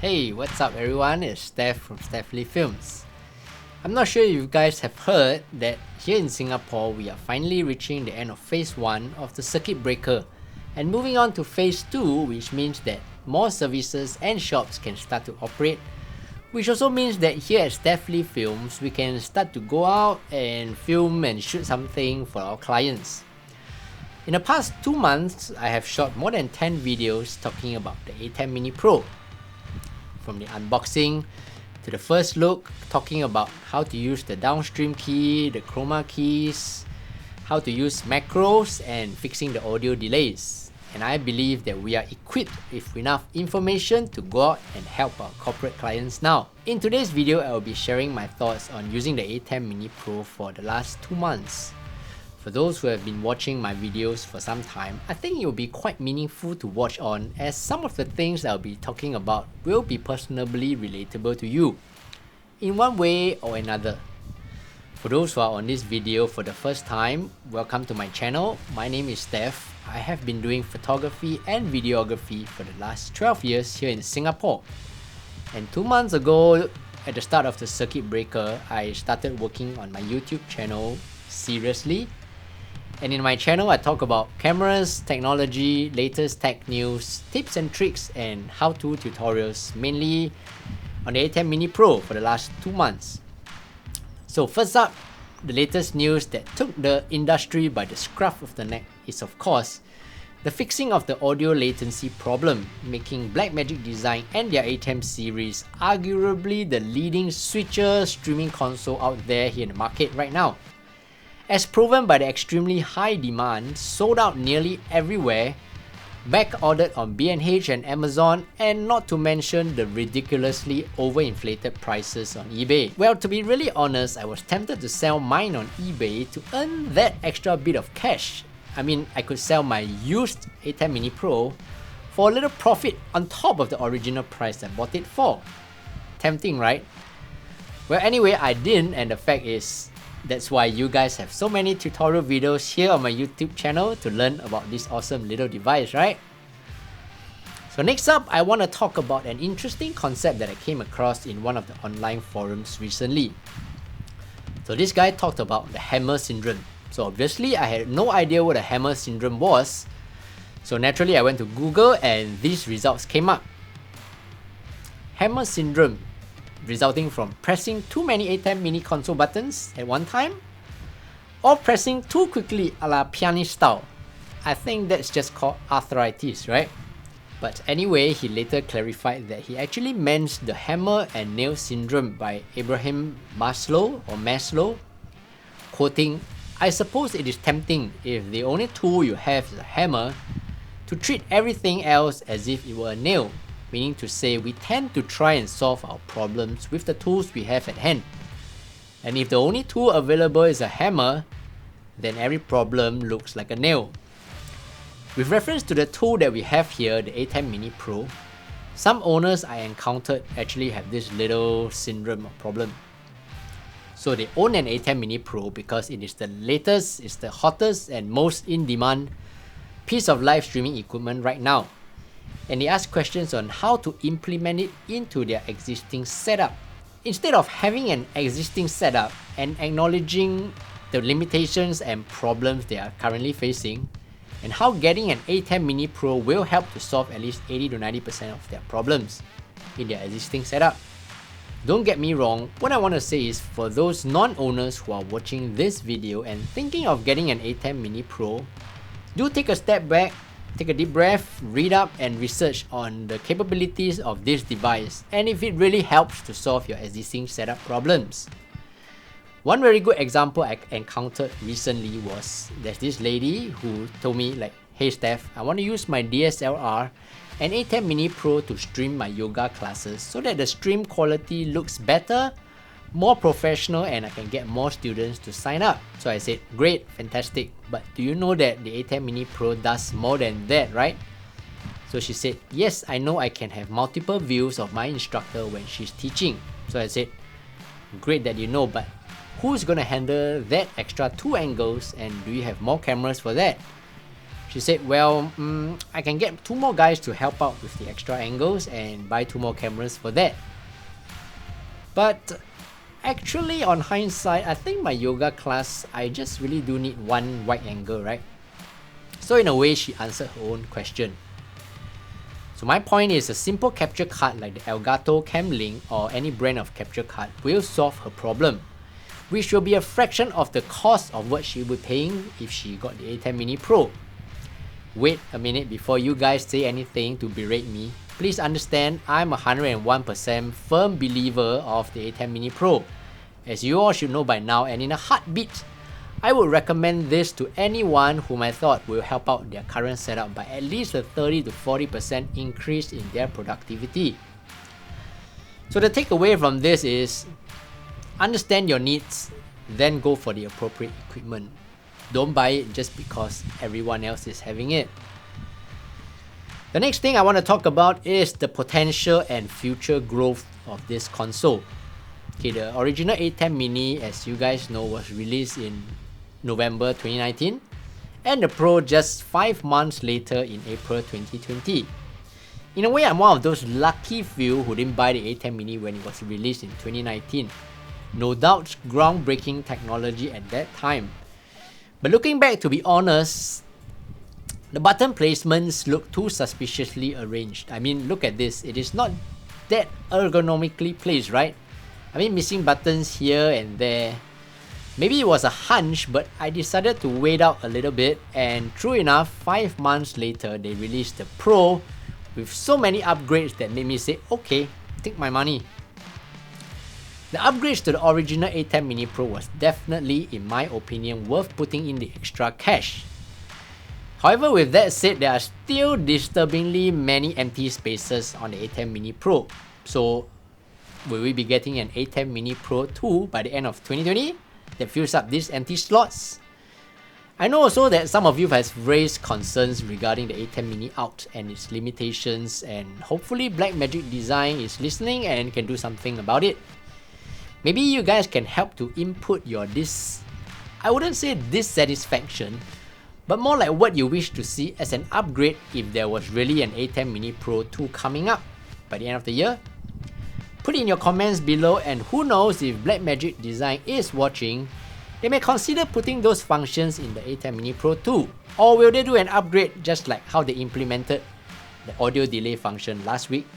Hey, what's up everyone? It's Steph from Steph Films. I'm not sure if you guys have heard that here in Singapore we are finally reaching the end of phase 1 of the circuit breaker and moving on to phase 2, which means that more services and shops can start to operate, which also means that here at Steph Films we can start to go out and film and shoot something for our clients. In the past 2 months, I have shot more than 10 videos talking about the Atem Mini Pro. From the unboxing to the first look, talking about how to use the downstream key, the chroma keys, how to use macros and fixing the audio delays. And I believe that we are equipped with enough information to go out and help our corporate clients now. In today's video, I will be sharing my thoughts on using the Atem Mini Pro for the last 2 months. For those who have been watching my videos for some time, I think it will be quite meaningful to watch on, as some of the things I'll be talking about will be personally relatable to you, in one way or another. For those who are on this video for the first time, welcome to my channel. My name is Steph. I have been doing photography and videography for the last 12 years here in Singapore. And 2 months ago, at the start of the circuit breaker, I started working on my YouTube channel seriously. And in my channel, I talk about cameras, technology, latest tech news, tips and tricks, and how-to tutorials, mainly on the Atem Mini Pro for the last 2 months. So first up, the latest news that took the industry by the scruff of the neck is, of course, the fixing of the audio latency problem, making Blackmagic Design and their Atem series arguably the leading switcher streaming console out there here in the market right now. As proven by the extremely high demand, sold out nearly everywhere, back ordered on B&H and Amazon, and not to mention the ridiculously overinflated prices on eBay. Well, to be really honest, I was tempted to sell mine on eBay to earn that extra bit of cash. I mean, I could sell my used Atem Mini Pro for a little profit on top of the original price I bought it for. Tempting, right? Well, anyway, I didn't, and the fact is, that's why you guys have so many tutorial videos here on my YouTube channel to learn about this awesome little device, right? So next up, I want to talk about an interesting concept that I came across in one of the online forums recently. So this guy talked about the hammer syndrome. So obviously I had no idea what a hammer syndrome was. So naturally I went to Google and these results came up. Hammer syndrome, resulting from pressing too many Atem Mini console buttons at one time, or pressing too quickly a la pianist style. I think that's just called arthritis, right? But anyway, he later clarified that he actually meant the hammer and nail syndrome by Abraham Maslow, quoting, "I suppose it is tempting if the only tool you have is a hammer to treat everything else as if it were a nail. Meaning to say, we tend to try and solve our problems with the tools we have at hand. And if the only tool available is a hammer, then every problem looks like a nail." With reference to the tool that we have here, the Atem Mini Pro, some owners I encountered actually have this little syndrome or problem. So they own an Atem Mini Pro because it is the latest, it's the hottest and most in-demand piece of live streaming equipment right now. And they ask questions on how to implement it into their existing setup. Instead of having an existing setup and acknowledging the limitations and problems they are currently facing, and how getting an Atem Mini Pro will help to solve at least 80 to 90% of their problems in their existing setup. Don't get me wrong, what I want to say is for those non-owners who are watching this video and thinking of getting an Atem Mini Pro, do take a step back, take a deep breath, read up and research on the capabilities of this device and if it really helps to solve your existing setup problems. One very good example I encountered recently was there's this lady who told me like, "Hey Steph, I want to use my DSLR and Atem Mini Pro to stream my yoga classes so that the stream quality looks better, more professional, and I can get more students to sign up." So I said, "Great, fantastic, but do you know that the Atem Mini Pro does more than that, right?" So she said, "Yes, I know I can have multiple views of my instructor when she's teaching." So I said, "Great that you know, but who's gonna handle that extra 2 angles, and do you have more cameras for that?" She She said, well, I can get 2 more guys to help out with the extra angles and buy 2 more cameras for that. But actually, on hindsight, I think my yoga class, I just really do need 1 wide angle, right? So in a way, she answered her own question. So my point is, a simple capture card like the Elgato Camlink or any brand of capture card will solve her problem, which will be a fraction of the cost of what she would be paying if she got the Atem Mini Pro. Wait a minute before you guys say anything to berate me. Please understand, I'm 101% firm believer of the Atem Mini Pro. As you all should know by now, and in a heartbeat, I would recommend this to anyone whom I thought will help out their current setup by at least a 30 to 40% increase in their productivity. So the takeaway from this is, understand your needs, then go for the appropriate equipment. Don't buy it just because everyone else is having it. The next thing I want to talk about is the potential and future growth of this console. Okay, the original Atem Mini, as you guys know, was released in November 2019, and the Pro just 5 months later in April 2020. In a way, I'm one of those lucky few who didn't buy the Atem Mini when it was released in 2019. No doubt, groundbreaking technology at that time. But looking back, to be honest, the button placements look too suspiciously arranged. I mean, look at this. It is not that ergonomically placed, right? I mean, missing buttons here and there. Maybe it was a hunch, but I decided to wait out a little bit, and true enough, 5 months later, they released the Pro with so many upgrades that made me say, okay, take my money. The upgrades to the original Atem Mini Pro was definitely, in my opinion, worth putting in the extra cash. However, with that said, there are still disturbingly many empty spaces on the Atem Mini Pro. So, will we be getting an Atem Mini Pro 2 by the end of 2020 that fills up these empty slots? I know also that some of you have raised concerns regarding the Atem Mini out and its limitations, and hopefully Blackmagic Design is listening and can do something about it. Maybe you guys can help to input your I wouldn't say dissatisfaction, but more like what you wish to see as an upgrade if there was really an Atem Mini Pro 2 coming up by the end of the year. Put in your comments below, and who knows, if Blackmagic Design is watching, they may consider putting those functions in the Atem Mini Pro 2. Or will they do an upgrade just like how they implemented the audio delay function last week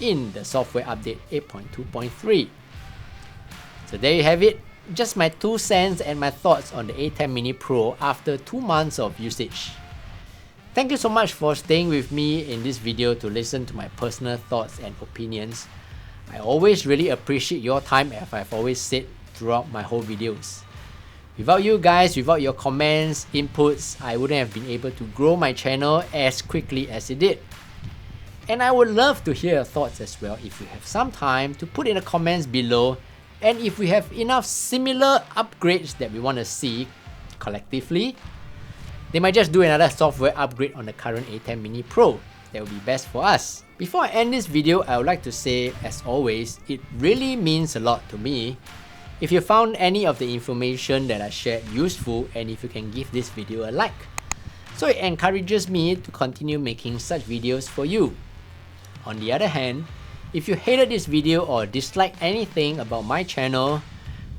in the software update 8.2.3. So there you have it, just my 2 cents and my thoughts on the Atem Mini Pro after 2 months of usage. Thank you so much for staying with me in this video to listen to my personal thoughts and opinions. I always really appreciate your time, as I've always said throughout my whole videos. Without you guys, without your comments, inputs, I wouldn't have been able to grow my channel as quickly as it did. And I would love to hear your thoughts as well if you have some time to put in the comments below, and if we have enough similar upgrades that we want to see collectively, they might just do another software upgrade on the current Atem Mini Pro. That would be best for us. Before I end this video, I would like to say, as always, it really means a lot to me if you found any of the information that I shared useful, and if you can give this video a like. So it encourages me to continue making such videos for you. On the other hand, if you hated this video or disliked anything about my channel,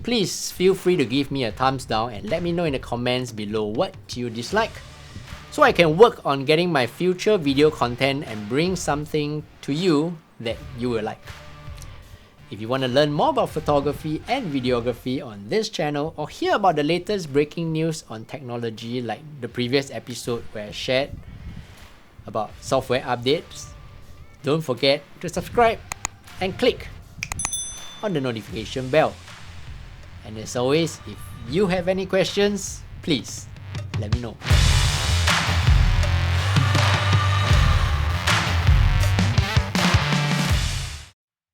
please feel free to give me a thumbs down and let me know in the comments below what you dislike, so I can work on getting my future video content and bring something to you that you will like. If you want to learn more about photography and videography on this channel, or hear about the latest breaking news on technology like the previous episode where I shared about software updates, don't forget to subscribe and click on the notification bell. And as always, if you have any questions, please let me know.